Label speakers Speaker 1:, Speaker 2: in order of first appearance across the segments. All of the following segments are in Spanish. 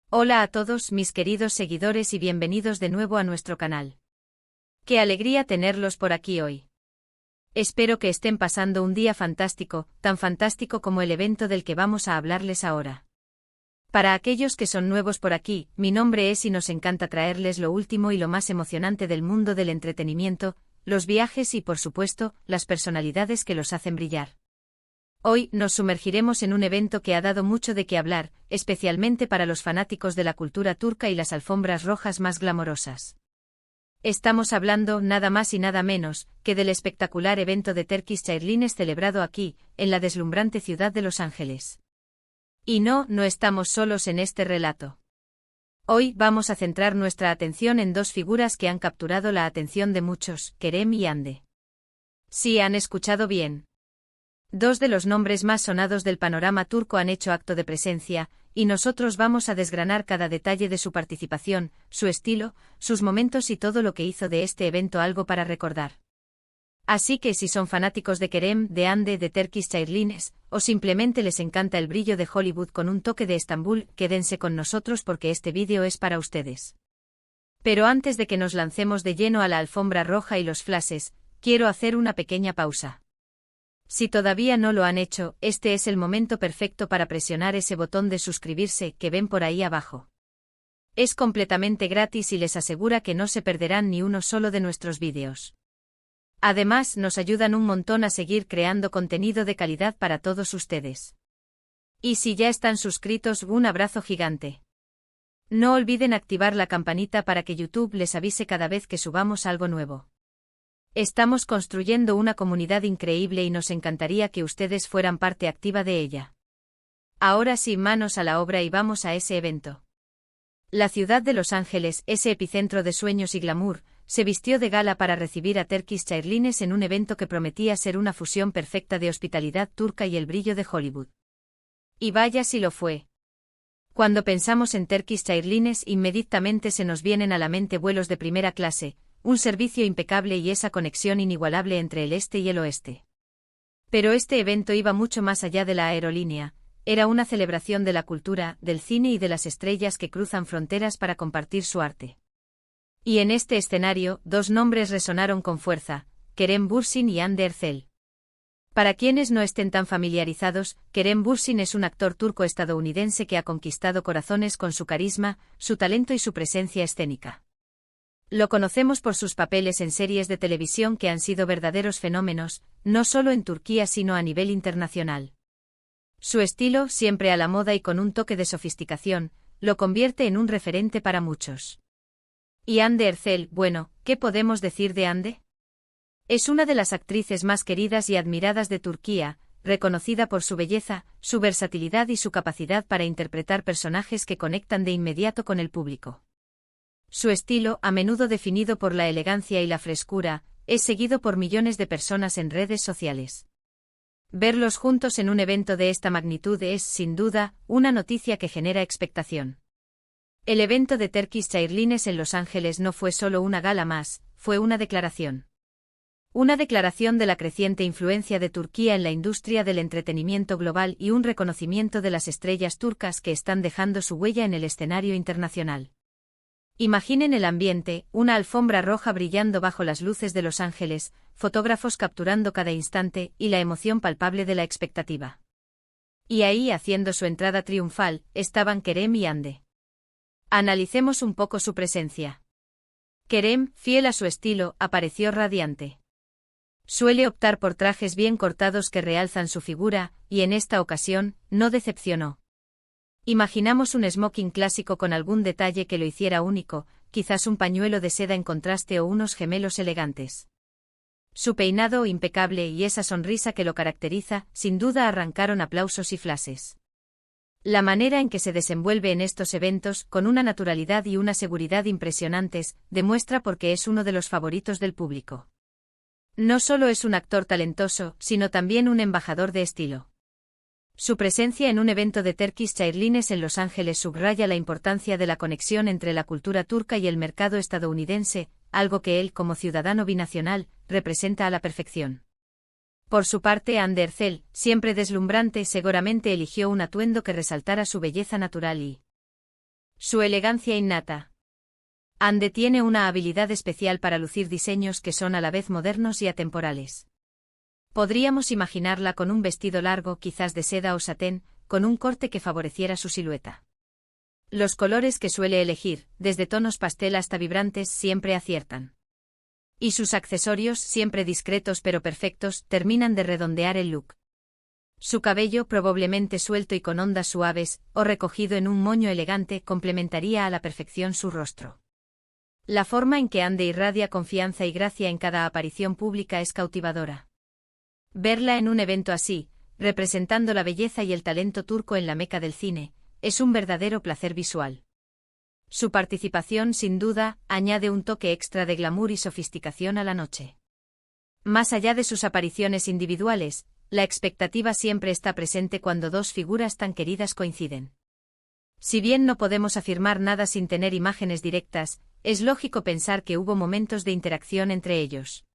Speaker 1: Hola a todos mis queridos seguidores y bienvenidos de nuevo a nuestro canal. Qué alegría tenerlos por aquí hoy. Espero que estén pasando un día fantástico, tan fantástico como el evento del que vamos a hablarles ahora. Para aquellos que son nuevos por aquí, mi nombre es y nos encanta traerles lo último y lo más emocionante del mundo del entretenimiento, los viajes y por supuesto, las personalidades que los hacen brillar. Hoy nos sumergiremos en un evento que ha dado mucho de qué hablar, especialmente para los fanáticos de la cultura turca y las alfombras rojas más glamorosas. Estamos hablando nada más y nada menos que del espectacular evento de Turkish Airlines celebrado aquí, en la deslumbrante ciudad de Los Ángeles. Y no estamos solos en este relato. Hoy vamos a centrar nuestra atención en dos figuras que han capturado la atención de muchos, Kerem y Hande. Sí, han escuchado bien. Dos de los nombres más sonados del panorama turco han hecho acto de presencia, y nosotros vamos a desgranar cada detalle de su participación, su estilo, sus momentos y todo lo que hizo de este evento algo para recordar. Así que si son fanáticos de Kerem, de Hande, de Turkish Airlines, o simplemente les encanta el brillo de Hollywood con un toque de Estambul, quédense con nosotros porque este vídeo es para ustedes. Pero antes de que nos lancemos de lleno a la alfombra roja y los flashes, quiero hacer una pequeña pausa. Si todavía no lo han hecho, este es el momento perfecto para presionar ese botón de suscribirse que ven por ahí abajo. Es completamente gratis y les asegura que no se perderán ni uno solo de nuestros vídeos. Además, nos ayudan un montón a seguir creando contenido de calidad para todos ustedes. Y si ya están suscritos, un abrazo gigante. No olviden activar la campanita para que YouTube les avise cada vez que subamos algo nuevo. Estamos construyendo una comunidad increíble y nos encantaría que ustedes fueran parte activa de ella. Ahora sí, manos a la obra y vamos a ese evento. La ciudad de Los Ángeles, ese epicentro de sueños y glamour, se vistió de gala para recibir a Turkish Airlines en un evento que prometía ser una fusión perfecta de hospitalidad turca y el brillo de Hollywood. Y vaya si lo fue. Cuando pensamos en Turkish Airlines, inmediatamente se nos vienen a la mente vuelos de primera clase, un servicio impecable y esa conexión inigualable entre el este y el oeste. Pero este evento iba mucho más allá de la aerolínea, era una celebración de la cultura, del cine y de las estrellas que cruzan fronteras para compartir su arte. Y en este escenario, dos nombres resonaron con fuerza, Kerem Bürsin y Hande Erçel. Para quienes no estén tan familiarizados, Kerem Bürsin es un actor turco-estadounidense que ha conquistado corazones con su carisma, su talento y su presencia escénica. Lo conocemos por sus papeles en series de televisión que han sido verdaderos fenómenos, no solo en Turquía sino a nivel internacional. Su estilo, siempre a la moda y con un toque de sofisticación, lo convierte en un referente para muchos. Y Hande Erçel, bueno, ¿qué podemos decir de Hande? Es una de las actrices más queridas y admiradas de Turquía, reconocida por su belleza, su versatilidad y su capacidad para interpretar personajes que conectan de inmediato con el público. Su estilo, a menudo definido por la elegancia y la frescura, es seguido por millones de personas en redes sociales. Verlos juntos en un evento de esta magnitud es, sin duda, una noticia que genera expectación. El evento de Turkish Airlines en Los Ángeles no fue solo una gala más, fue una declaración. Una declaración de la creciente influencia de Turquía en la industria del entretenimiento global y un reconocimiento de las estrellas turcas que están dejando su huella en el escenario internacional. Imaginen el ambiente, una alfombra roja brillando bajo las luces de Los Ángeles, fotógrafos capturando cada instante y la emoción palpable de la expectativa. Y ahí, haciendo su entrada triunfal, estaban Kerem y Hande. Analicemos un poco su presencia. Kerem, fiel a su estilo, apareció radiante. Suele optar por trajes bien cortados que realzan su figura, y en esta ocasión, no decepcionó. Imaginamos un smoking clásico con algún detalle que lo hiciera único, quizás un pañuelo de seda en contraste o unos gemelos elegantes. Su peinado impecable y esa sonrisa que lo caracteriza, sin duda arrancaron aplausos y flashes. La manera en que se desenvuelve en estos eventos, con una naturalidad y una seguridad impresionantes, demuestra por qué es uno de los favoritos del público. No solo es un actor talentoso, sino también un embajador de estilo. Su presencia en un evento de Turkish Airlines en Los Ángeles subraya la importancia de la conexión entre la cultura turca y el mercado estadounidense, algo que él, como ciudadano binacional, representa a la perfección. Por su parte, Hande Erçel, siempre deslumbrante, seguramente eligió un atuendo que resaltara su belleza natural y Su elegancia innata. Ande tiene una habilidad especial para lucir diseños que son a la vez modernos y atemporales. Podríamos imaginarla con un vestido largo, quizás de seda o satén, con un corte que favoreciera su silueta. Los colores que suele elegir, desde tonos pastel hasta vibrantes, siempre aciertan. Y sus accesorios, siempre discretos pero perfectos, terminan de redondear el look. Su cabello, probablemente suelto y con ondas suaves, o recogido en un moño elegante, complementaría a la perfección su rostro. La forma en que Ande irradia confianza y gracia en cada aparición pública es cautivadora. Verla en un evento así, representando la belleza y el talento turco en la meca del cine, es un verdadero placer visual. Su participación, sin duda, añade un toque extra de glamour y sofisticación a la noche. Más allá de sus apariciones individuales, la expectativa siempre está presente cuando dos figuras tan queridas coinciden. Si bien no podemos afirmar nada sin tener imágenes directas, es lógico pensar que hubo momentos de interacción entre ellos.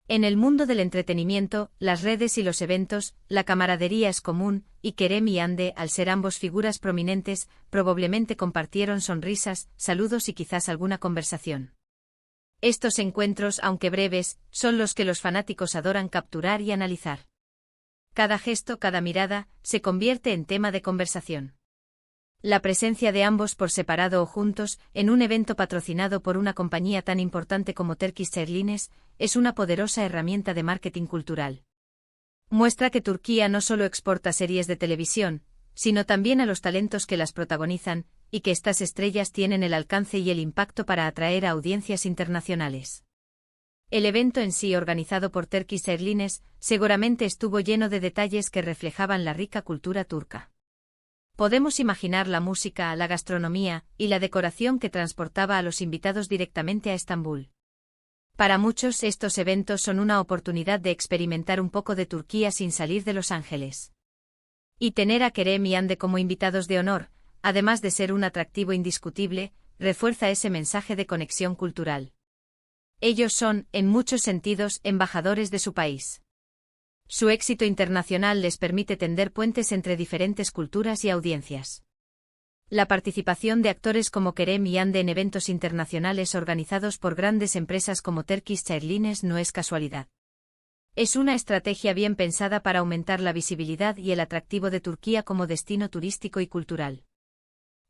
Speaker 1: En el mundo del entretenimiento, las redes y los eventos, la camaradería es común, y Kerem y Ande, al ser ambos figuras prominentes, probablemente compartieron sonrisas, saludos y quizás alguna conversación. Estos encuentros, aunque breves, son los que los fanáticos adoran capturar y analizar. Cada gesto, cada mirada, se convierte en tema de conversación. La presencia de ambos por separado o juntos, en un evento patrocinado por una compañía tan importante como Turkish Airlines, es una poderosa herramienta de marketing cultural. Muestra que Turquía no solo exporta series de televisión, sino también a los talentos que las protagonizan, y que estas estrellas tienen el alcance y el impacto para atraer a audiencias internacionales. El evento en sí, organizado por Turkish Airlines, seguramente estuvo lleno de detalles que reflejaban la rica cultura turca. Podemos imaginar la música, la gastronomía y la decoración que transportaba a los invitados directamente a Estambul. Para muchos, estos eventos son una oportunidad de experimentar un poco de Turquía sin salir de Los Ángeles. Y tener a Kerem y Ande como invitados de honor, además de ser un atractivo indiscutible, refuerza ese mensaje de conexión cultural. Ellos son, en muchos sentidos, embajadores de su país. Su éxito internacional les permite tender puentes entre diferentes culturas y audiencias. La participación de actores como Kerem y Ande en eventos internacionales organizados por grandes empresas como Turkish Airlines no es casualidad. Es una estrategia bien pensada para aumentar la visibilidad y el atractivo de Turquía como destino turístico y cultural.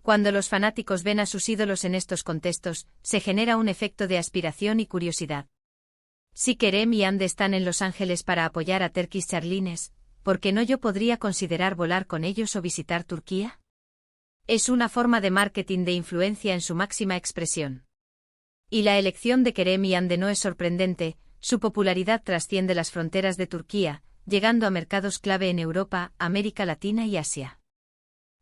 Speaker 1: Cuando los fanáticos ven a sus ídolos en estos contextos, se genera un efecto de aspiración y curiosidad. Si Kerem y Ande están en Los Ángeles para apoyar a Turkish Airlines, ¿por qué no yo podría considerar volar con ellos o visitar Turquía? Es una forma de marketing de influencia en su máxima expresión. Y la elección de Kerem y Ande no es sorprendente, su popularidad trasciende las fronteras de Turquía, llegando a mercados clave en Europa, América Latina y Asia.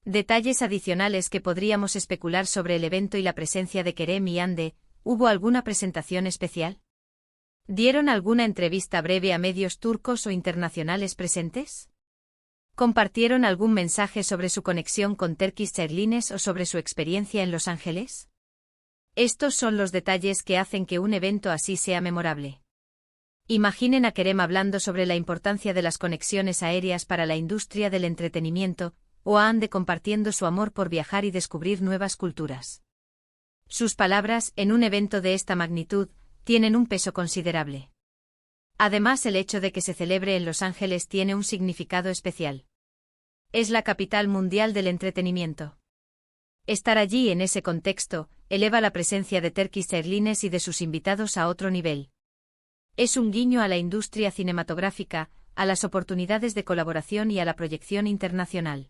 Speaker 1: Detalles adicionales que podríamos especular sobre el evento y la presencia de Kerem y Ande. ¿Hubo alguna presentación especial? ¿Dieron alguna entrevista breve a medios turcos o internacionales presentes? ¿Compartieron algún mensaje sobre su conexión con Turkish Airlines o sobre su experiencia en Los Ángeles? Estos son los detalles que hacen que un evento así sea memorable. Imaginen a Kerem hablando sobre la importancia de las conexiones aéreas para la industria del entretenimiento, o a Ande compartiendo su amor por viajar y descubrir nuevas culturas. Sus palabras, en un evento de esta magnitud, tienen un peso considerable. Además, el hecho de que se celebre en Los Ángeles tiene un significado especial. Es la capital mundial del entretenimiento. Estar allí en ese contexto eleva la presencia de Turkish Airlines y de sus invitados a otro nivel. Es un guiño a la industria cinematográfica, a las oportunidades de colaboración y a la proyección internacional.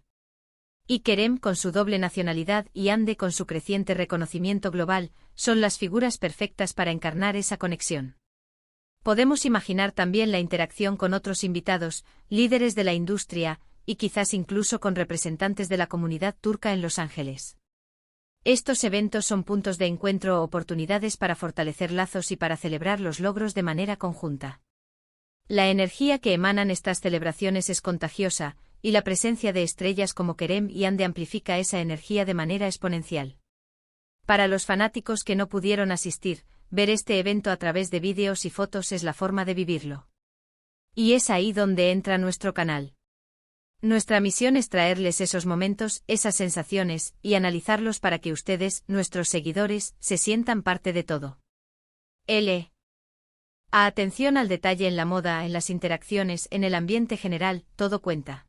Speaker 1: Y Kerem, con su doble nacionalidad, y Ande, con su creciente reconocimiento global, son las figuras perfectas para encarnar esa conexión. Podemos imaginar también la interacción con otros invitados, líderes de la industria, y quizás incluso con representantes de la comunidad turca en Los Ángeles. Estos eventos son puntos de encuentro o oportunidades para fortalecer lazos y para celebrar los logros de manera conjunta. La energía que emanan estas celebraciones es contagiosa, y la presencia de estrellas como Kerem y Ande amplifica esa energía de manera exponencial. Para los fanáticos que no pudieron asistir, ver este evento a través de vídeos y fotos es la forma de vivirlo. Y es ahí donde entra nuestro canal. Nuestra misión es traerles esos momentos, esas sensaciones, y analizarlos para que ustedes, nuestros seguidores, se sientan parte de todo. Atención al detalle en la moda, en las interacciones, en el ambiente general, todo cuenta.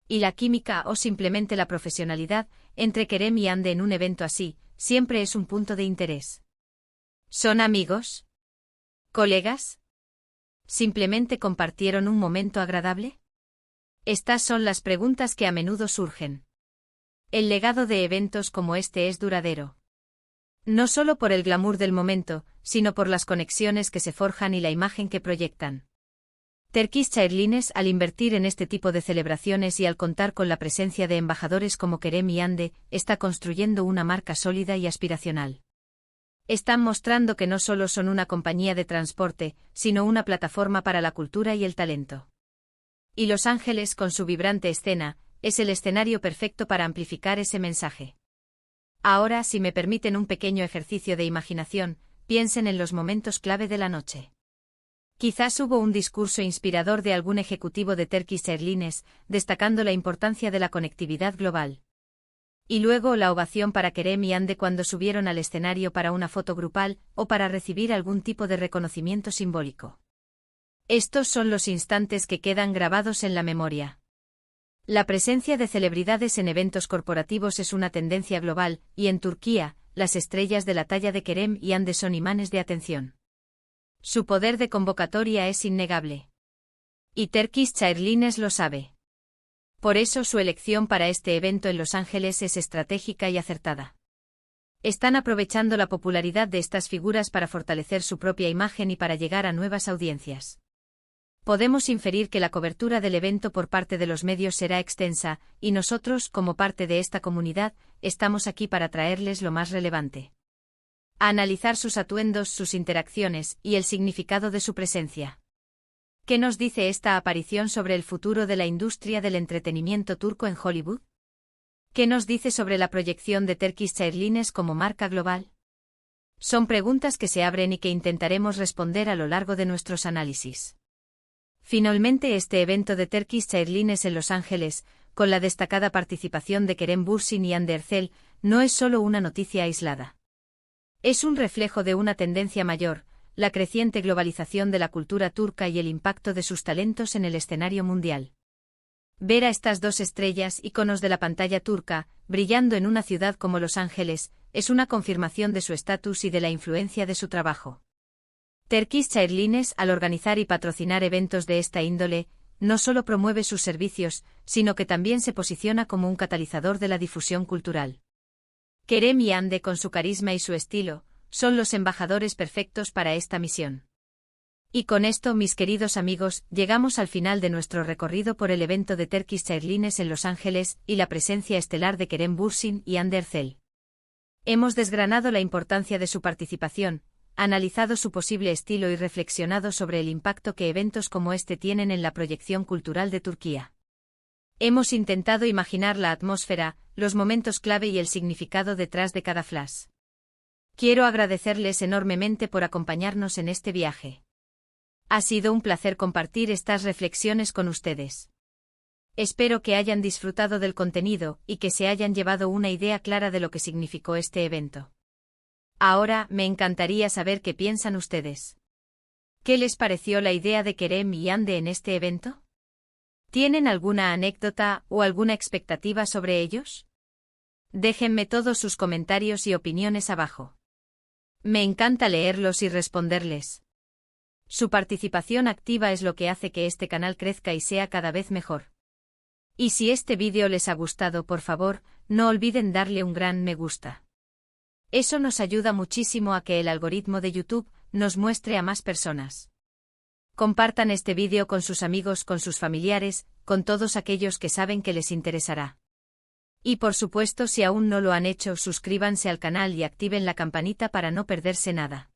Speaker 1: Y la química o simplemente la profesionalidad entre Kerem y Ande en un evento así, siempre es un punto de interés. ¿Son amigos? ¿Colegas? ¿Simplemente compartieron un momento agradable? Estas son las preguntas que a menudo surgen. El legado de eventos como este es duradero. No solo por el glamour del momento, sino por las conexiones que se forjan y la imagen que proyectan. Turkish Airlines, al invertir en este tipo de celebraciones y al contar con la presencia de embajadores como Kerem y Ande, está construyendo una marca sólida y aspiracional. Están mostrando que no solo son una compañía de transporte, sino una plataforma para la cultura y el talento. Y Los Ángeles, con su vibrante escena, es el escenario perfecto para amplificar ese mensaje. Ahora, si me permiten un pequeño ejercicio de imaginación, piensen en los momentos clave de la noche. Quizás hubo un discurso inspirador de algún ejecutivo de Turkish Airlines, destacando la importancia de la conectividad global. Y luego la ovación para Kerem y Ande cuando subieron al escenario para una foto grupal o para recibir algún tipo de reconocimiento simbólico. Estos son los instantes que quedan grabados en la memoria. La presencia de celebridades en eventos corporativos es una tendencia global, y en Turquía, las estrellas de la talla de Kerem y Ande son imanes de atención. Su poder de convocatoria es innegable. Y Turkish Airlines lo sabe. Por eso su elección para este evento en Los Ángeles es estratégica y acertada. Están aprovechando la popularidad de estas figuras para fortalecer su propia imagen y para llegar a nuevas audiencias. Podemos inferir que la cobertura del evento por parte de los medios será extensa, y nosotros, como parte de esta comunidad, estamos aquí para traerles lo más relevante. A analizar sus atuendos, sus interacciones, y el significado de su presencia. ¿Qué nos dice esta aparición sobre el futuro de la industria del entretenimiento turco en Hollywood? ¿Qué nos dice sobre la proyección de Turkish Airlines como marca global? Son preguntas que se abren y que intentaremos responder a lo largo de nuestros análisis. Finalmente, este evento de Turkish Airlines en Los Ángeles, con la destacada participación de Kerem Bürsin y Hande Erçel, no es solo una noticia aislada. Es un reflejo de una tendencia mayor, la creciente globalización de la cultura turca y el impacto de sus talentos en el escenario mundial. Ver a estas dos estrellas, íconos de la pantalla turca, brillando en una ciudad como Los Ángeles, es una confirmación de su estatus y de la influencia de su trabajo. Turkish Airlines, al organizar y patrocinar eventos de esta índole, no solo promueve sus servicios, sino que también se posiciona como un catalizador de la difusión cultural. Kerem y Hande, con su carisma y su estilo, son los embajadores perfectos para esta misión. Y con esto, mis queridos amigos, llegamos al final de nuestro recorrido por el evento de Turkish Airlines en Los Ángeles y la presencia estelar de Kerem Bürsin y Hande Erçel. Hemos desgranado la importancia de su participación, analizado su posible estilo y reflexionado sobre el impacto que eventos como este tienen en la proyección cultural de Turquía. Hemos intentado imaginar la atmósfera, los momentos clave y el significado detrás de cada flash. Quiero agradecerles enormemente por acompañarnos en este viaje. Ha sido un placer compartir estas reflexiones con ustedes. Espero que hayan disfrutado del contenido y que se hayan llevado una idea clara de lo que significó este evento. Ahora, me encantaría saber qué piensan ustedes. ¿Qué les pareció la idea de Kerem y Hande en este evento? ¿Tienen alguna anécdota o alguna expectativa sobre ellos? Déjenme todos sus comentarios y opiniones abajo. Me encanta leerlos y responderles. Su participación activa es lo que hace que este canal crezca y sea cada vez mejor. Y si este vídeo les ha gustado, por favor, no olviden darle un gran me gusta. Eso nos ayuda muchísimo a que el algoritmo de YouTube nos muestre a más personas. Compartan este vídeo con sus amigos, con sus familiares, con todos aquellos que saben que les interesará. Y por supuesto, si aún no lo han hecho, suscríbanse al canal y activen la campanita para no perderse nada.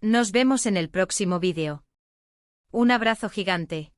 Speaker 1: Nos vemos en el próximo vídeo. Un abrazo gigante.